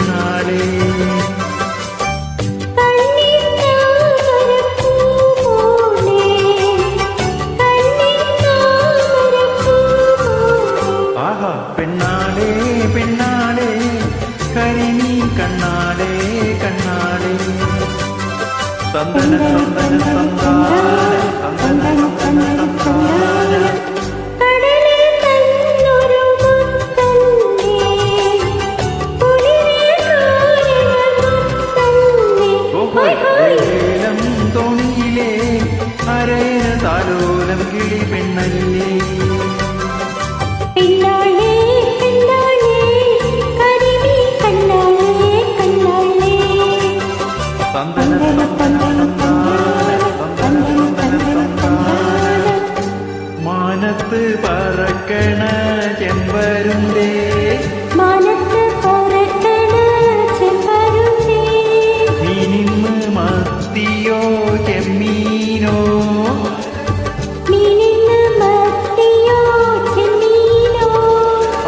പെണ്ണാളേ ആഹാ പെണ്ണാളേ പെണ്ണാളേ കരിമീ കണ്ണാളേ കണ്ണാളേ തന്തന തന്തന തന്താന തന്തന തന്തന തന്താന ഏലം തോണിയിലെ അരയന താലോലം കിളി പെണ്ണല്ലേ മാനത്ത് പറക്കണ ചെമ്പരുന്തേ മീനിന്ന് മത്തിയോ ചെമ്മീനോ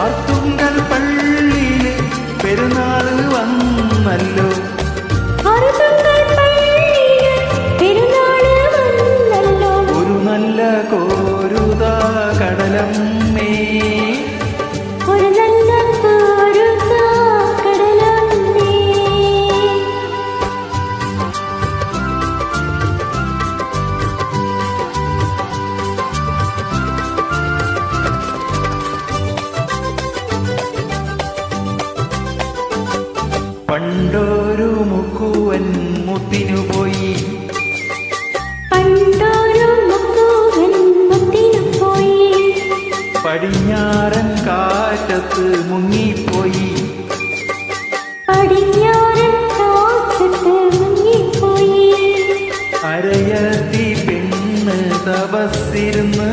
അർത്തുങ്കൽ പള്ളിയില് പെരുന്നാള് വന്നല്ലോ ഒരു നല്ല കോരുത കടലമ്മേ പണ്ടൊരു മുക്കുവൻ മുത്തിനു പോയി പടിഞ്ഞാറൻ കാറ്റത്ത് മുങ്ങിപ്പോയി അരയത്തി പെണ്ണ് തപസ്സിരുന്ന്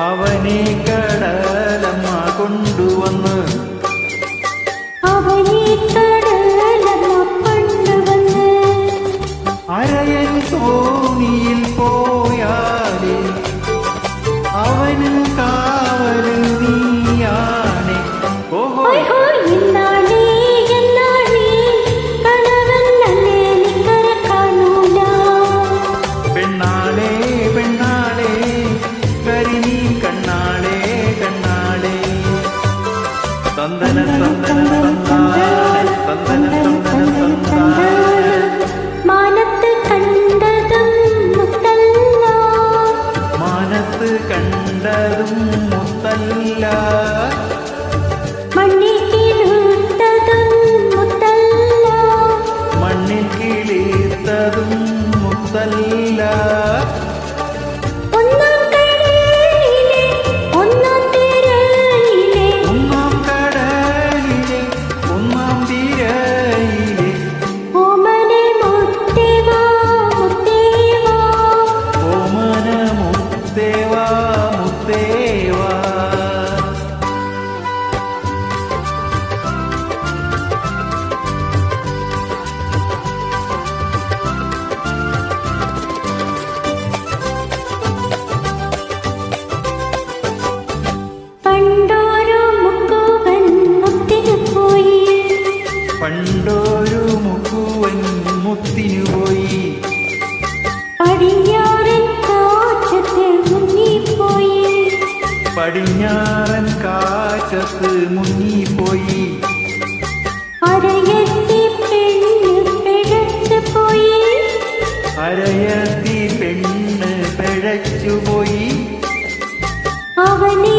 അവനെ കടലമ്മ കൊണ്ടുവന്ന് അരയൻ തോണിയിൽ പോയാലേ അവന് കാവല് നീയാണേ ഓഹോ പെണ്ണാളേ പെണ്ണാളേ കരിമീ കണ്ണാളേ കണ്ണാളേ തന്തന തന്തന തന്താന തന്തന തന്തന തന്താന മാനത്ത് കണ്ടതും മുത്തല്ല മണ്ണിൽ കിളിർത്തതും മുത്തല്ല ഒന്നാം കടലിലെ ഒന്നാം തീരയിലെ ഓമന മുത്തേവാ മുത്തേവാ പണ്ടൊരു മുക്കുവൻ മുത്തിനു പോയി പടിഞ്ഞാറൻ കാറ്റത്ത് മുങ്ങിപ്പോയി അരയത്തി പെണ്ണ് പിഴച്ചുപോയി അവനെ